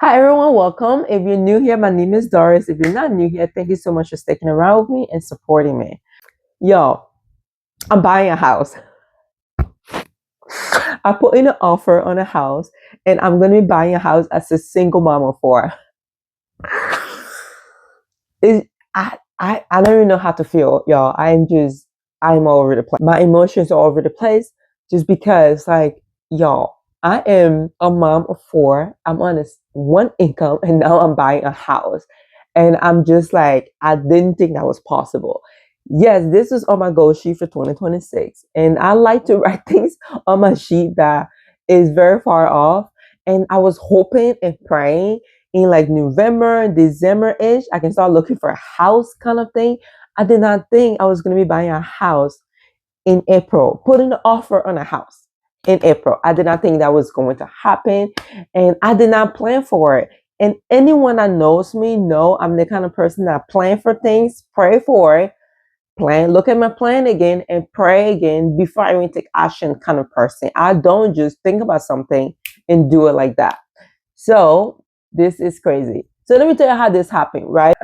Hi everyone, welcome. If you're new here, my name is Doris. If you're not new here, thank you so much for sticking around with me and supporting me. Yo, I'm buying a house. I put in an offer on a house and I'm gonna be buying a house as a single mom of four. I don't even know how to feel, y'all. I'm all over the place. My emotions are all over the place just because y'all, I am a mom of four. I'm on this one income and now I'm buying a house. And I'm just like, I didn't think that was possible. Yes, this is on my goal sheet for 2026. And I like to write things on my sheet that is very far off. And I was hoping and praying in like November, December ish, I can start looking for a house kind of thing. I did not think I was going to be buying a house in April, putting an offer on a house in April. I did not think that was going to happen, and I did not plan for it. And anyone that knows me know I'm the kind of person that plan for things, pray for it, plan, look at my plan again, and pray again before I even take action kind of person. I don't just think about something and do it like that. So this is crazy. So let me tell you how this happened, right?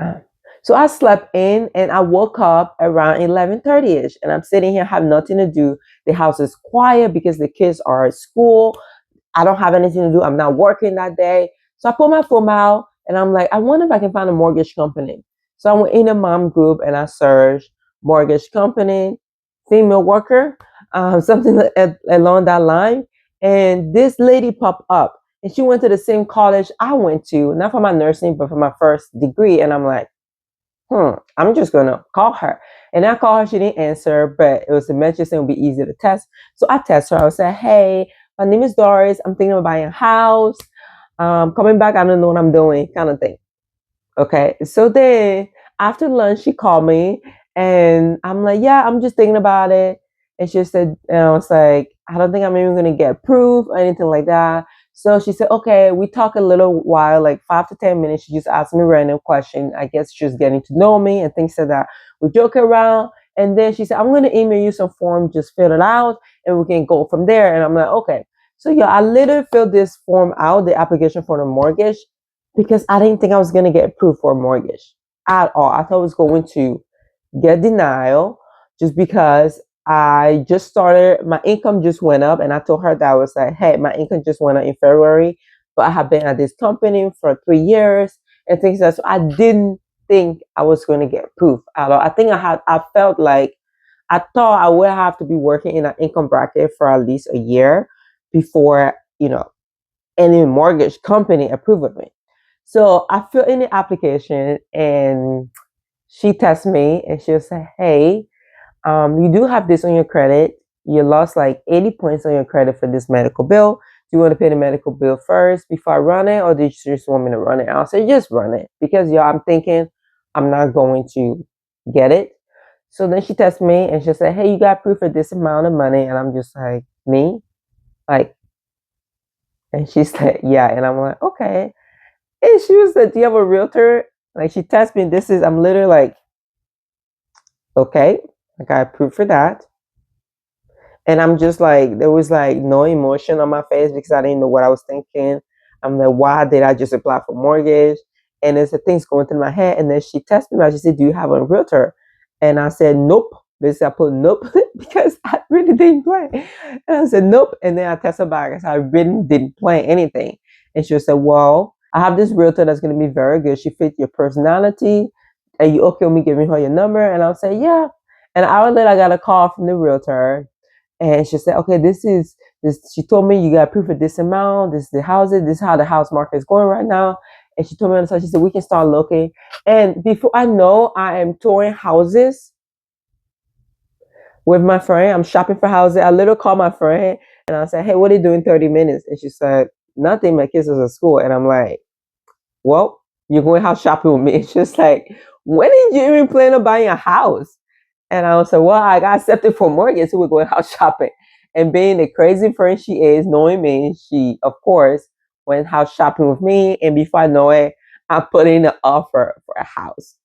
So I slept in and I woke up around 11:30ish and I'm sitting here, have nothing to do. The house is quiet because the kids are at school. I don't have anything to do. I'm not working that day. So I pull my phone out and I'm like, I wonder if I can find a mortgage company. So I went in a mom group and I searched mortgage company, female worker, something along that line. And this lady popped up and she went to the same college I went to, not for my nursing, but for my first degree. And I'm like, I'm just gonna call her. And I called her, she didn't answer, but it was a message saying it would be easy to test. So I test her. I would say, hey, my name is Doris. I'm thinking of buying a house. Coming back, I don't know what I'm doing, kind of thing. Okay. So then after lunch, she called me and I'm like, yeah, I'm just thinking about it. And she said, and I was like, I don't think I'm even going to get approved or anything like that. So she said, okay, we talk a little while, like 5 to 10 minutes. She just asked me a random question. I guess she was getting to know me and things like that. We joke around. And then she said, I'm going to email you some form, just fill it out and we can go from there. And I'm like, okay. So yeah, I literally filled this form out, the application for the mortgage, because I didn't think I was going to get approved for a mortgage at all. I thought I was going to get denial just because I just started, my income just went up. And I told her that I was like, hey, my income just went up in February, but I have been at this company for 3 years and things like that. So I didn't think I was going to get approved at all. I felt like I thought I would have to be working in an income bracket for at least a year before, any mortgage company approved me. So I filled in the application and she texts me and she'll say, hey, you do have this on your credit. You lost like 80 points on your credit for this medical bill. Do you want to pay the medical bill first before I run it, or do you just want me to run it? I'll say, just run it because, I'm thinking I'm not going to get it. So then she texts me and she'll say, hey, you got proof of this amount of money. And I'm just like, me? Like, and she said, yeah. And I'm like, okay. And she was like, do you have a realtor? Like she texted me, I'm literally like, okay, I got proof for that. And I'm just like, there was like no emotion on my face because I didn't know what I was thinking. I'm like, why did I just apply for mortgage? And there's the things going through my head. And then she texted me, she said, do you have a realtor? And I said, nope. Basically, I put nope because I really didn't plan. And I said, nope. And then I texted her back. I said, I really didn't plan anything. And she said, well, I have this realtor that's going to be very good. She fits your personality. Are you okay with me giving her your number? And I'll say, yeah. And an hour later, I got a call from the realtor and she said, okay, this is this. She told me you got proof of this amount. This is the houses. This is how the house market is going right now. And she told me on the side, she said, we can start looking. And before I know, I am touring houses with my friend. I'm shopping for houses. I literally called my friend and I said, hey, what are you doing in 30 minutes? And she said, nothing. My kids is at school. And I'm like, well, you're going house shopping with me. It's just like, when did you even plan on buying a house? And I was like, well, I got accepted for mortgage, so we're going house shopping. And being the crazy friend she is, knowing me, she, of course, went house shopping with me. And before I know it, I put in an offer for a house.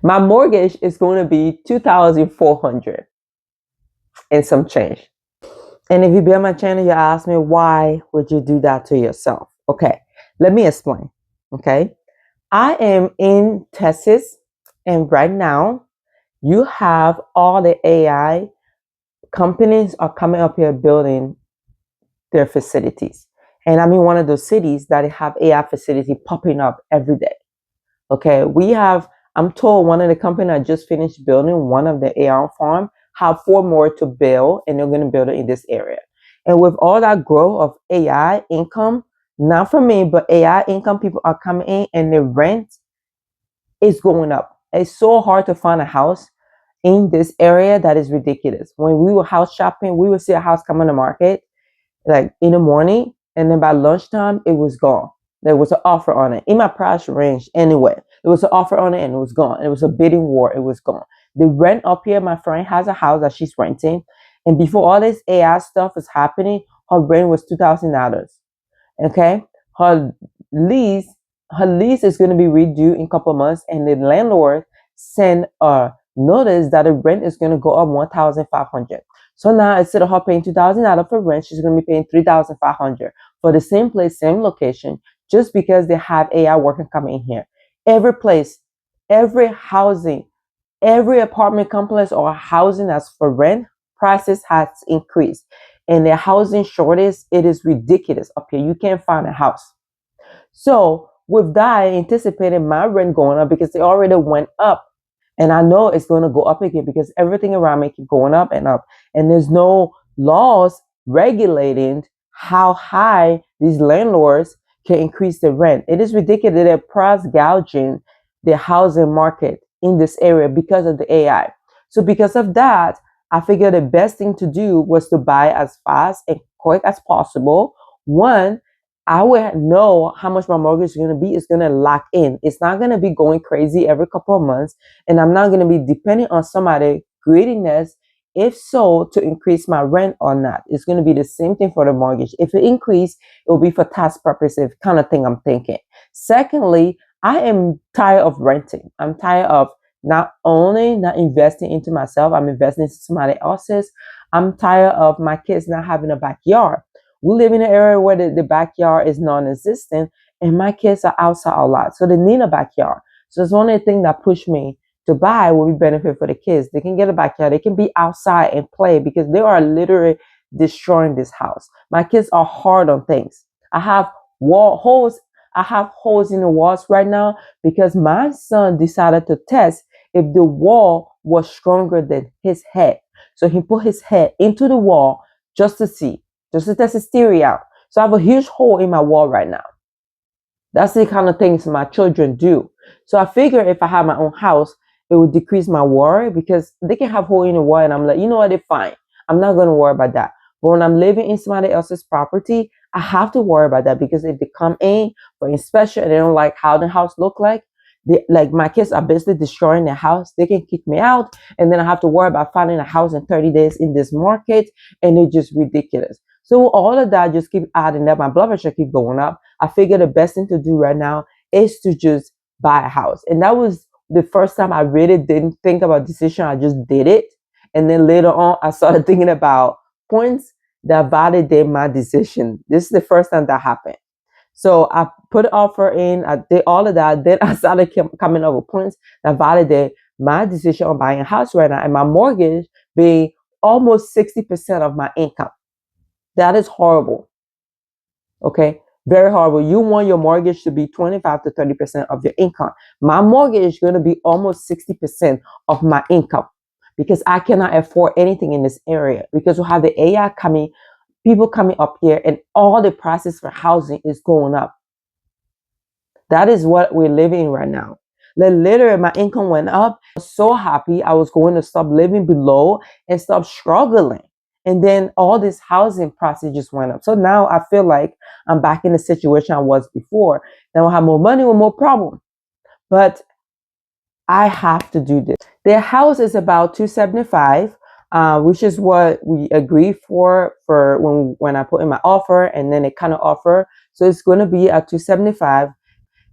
My mortgage is going to be 2,400 and some change. And if you be on my channel, you ask me, why would you do that to yourself? Okay. Let me explain. Okay. I am in Texas, and right now you have all the AI companies are coming up here building their facilities. And I'm in one of those cities that have AI facility popping up every day. Okay, I'm told one of the company I just finished building, one of the AI farm, have four more to build, and they're going to build it in this area. And with all that growth of AI income, not for me, but AI income, people are coming in and the rent is going up. It's so hard to find a house in this area that is ridiculous. When we were house shopping, we would see a house come on the market like in the morning, and then by lunchtime it was gone. There was an offer on it in my price range anyway. There was an offer on it and it was gone. It was a bidding war. It was gone. The rent up here, my friend has a house that she's renting, and before all this AI stuff was happening, her rent was $2,000. Okay, her lease her lease is going to be redue in a couple of months, and the landlord sent a notice that the rent is going to go up 1,500. So now instead of her paying $2,000 for rent, she's going to be paying 3,500 for the same place, same location, just because they have AI working coming in here. Every place, every housing, every apartment complex or housing that's for rent, prices has increased. And the housing shortage, it is ridiculous up here. You can't find a house. So with that, I anticipated my rent going up because it already went up. And I know it's going to go up again because everything around me keep going up and up. And there's no laws regulating how high these landlords can increase the rent. It is ridiculous. They're price gouging the housing market in this area because of the AI. So because of that, I figured the best thing to do was to buy as fast and quick as possible. One, I would know how much my mortgage is going to be. It's going to lock in. It's not going to be going crazy every couple of months. And I'm not going to be depending on somebody greediness, if so, to increase my rent or not. It's going to be the same thing for the mortgage. If it increase, it will be for tax purposes, kind of thing I'm thinking. Secondly, I am tired of renting. I'm tired of not only not investing into myself, I'm investing into somebody else's. I'm tired of my kids not having a backyard. We live in an area where the backyard is non-existent, and my kids are outside a lot, so they need a backyard. So it's one of the things that pushed me to buy will be benefit for the kids. They can get a backyard, they can be outside and play because they are literally destroying this house. My kids are hard on things. I have holes. I have holes in the walls right now because my son decided to test if the wall was stronger than his head. So he put his head into the wall just to see, just to test his theory out. So I have a huge hole in my wall right now. That's the kind of things my children do. So I figure if I have my own house, it would decrease my worry because they can have hole in the wall and I'm like, you know what, they're fine. I'm not going to worry about that. But when I'm living in somebody else's property, I have to worry about that because if they come in for inspection and they don't like how the house look like my kids are basically destroying their house, they can kick me out. And then I have to worry about finding a house in 30 days in this market. And it's just ridiculous. So all of that just keep adding up. My blood pressure keep going up. I figure the best thing to do right now is to just buy a house. And that was the first time I really didn't think about decision. I just did it. And then later on, I started thinking about points that validate my decision. This is the first time that happened. So I put an offer in, I did all of that. Then I started coming up with points that validate my decision on buying a house right now. And my mortgage being almost 60% of my income. That is horrible. Okay. Very horrible. You want your mortgage to be 25 to 30% of your income. My mortgage is going to be almost 60% of my income because I cannot afford anything in this area because we have the AI coming, people coming up here, and all the prices for housing is going up. That is what we're living in right now. Literally, my income went up. I was so happy. I was going to stop living below and stop struggling. And then all this housing prices just went up. So now I feel like I'm back in the situation I was before. Now I have more money with more problem. But I have to do this. Their house is about 275, which is what we agreed for when I put in my offer, and then it kind of offer. So it's going to be at 275.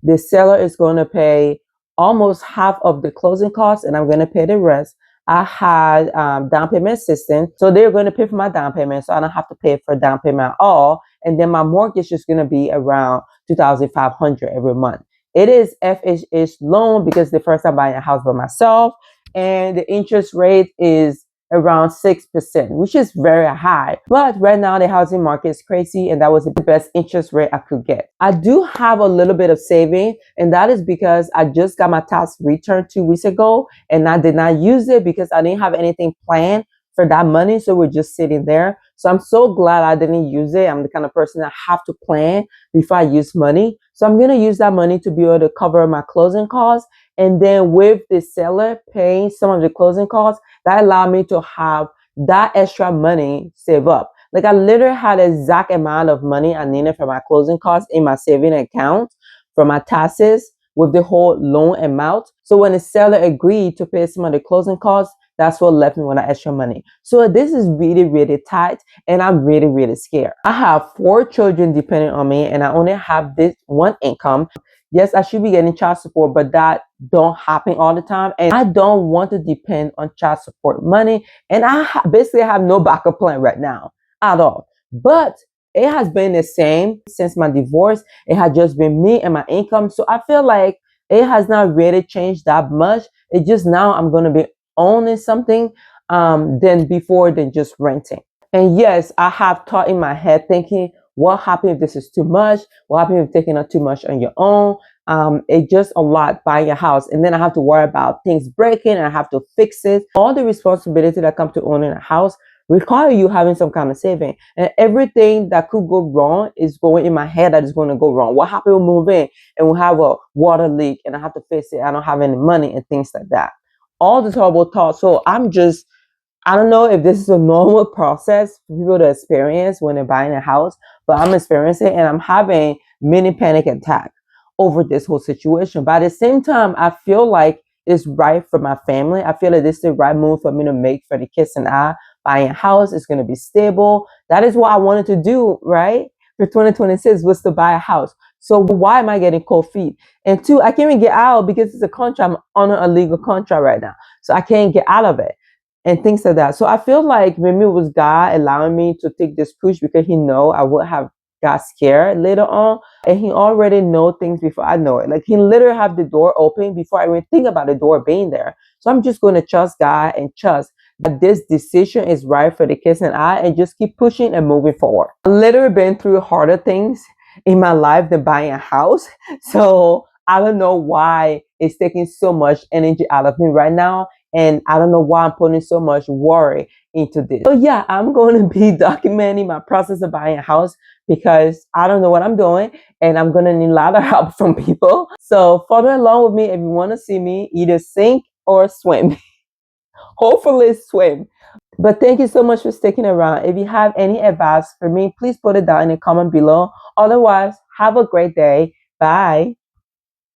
The seller is going to pay almost half of the closing costs, and I'm going to pay the rest. I had down payment assistance. So they're going to pay for my down payment. So I don't have to pay for down payment at all. And then my mortgage is going to be around 2,500 every month. It is FHA loan because the first time buying a house by myself, and the interest rate is around 6%, which is very high. But right now the housing market is crazy, and that was the best interest rate I could get. I do have a little bit of saving, and that is because I just got my tax return 2 weeks ago, and I did not use it because I didn't have anything planned for that money. So we're just sitting there. So I'm so glad I didn't use it. I'm the kind of person that have to plan before I use money. So I'm going to use that money to be able to cover my closing costs. And then with the seller paying some of the closing costs, that allowed me to have that extra money saved up. Like I literally had the exact amount of money I needed for my closing costs in my saving account for my taxes with the whole loan amount. So when the seller agreed to pay some of the closing costs, that's what left me with that extra money. So this is really, really tight, and I'm really, really scared. I have 4 children depending on me, and I only have this one income. Yes, I should be getting child support, but that don't happen all the time, and I don't want to depend on child support money. And basically have no backup plan right now at all. But it has been the same since my divorce. It has just been me and my income, so I feel like it has not really changed that much. It's just now I'm going to be owning something than before than just renting. And yes, I have thought in my head thinking, what happens if this is too much? What happens if taking on too much on your own? It's just a lot buying a house, and then I have to worry about things breaking and I have to fix it. All the responsibility that comes to owning a house require you having some kind of saving, and everything that could go wrong is going in my head that is going to go wrong. What happens when we move in and we have a water leak and I have to fix it? I don't have any money and things like that. All the horrible thoughts. So I don't know if this is a normal process for people to experience when they're buying a house, but I'm experiencing it, and I'm having mini panic attack over this whole situation. But at the same time, I feel like it's right for my family. I feel like this is the right move for me to make for the kids and I. Buying a house is going to be stable. That is what I wanted to do, right? For 2026 was to buy a house. So why am I getting cold feet? And two, I can't even get out because it's a contract. I'm on a legal contract right now. So I can't get out of it and things like that. So I feel like maybe it was God allowing me to take this push because He know I would have got scared later on, and He already know things before I know it. Like He literally have the door open before I even think about the door being there. So I'm just going to trust God and trust that this decision is right for the kids and I, and just keep pushing and moving forward. I've literally been through harder things in my life than buying a house. So I don't know why it's taking so much energy out of me right now. And I don't know why I'm putting so much worry into this. So yeah, I'm going to be documenting my process of buying a house because I don't know what I'm doing, and I'm going to need a lot of help from people. So follow along with me if you want to see me either sink or swim. Hopefully swim. But thank you so much for sticking around. If you have any advice for me, please put it down in the comment below. Otherwise, have a great day. Bye.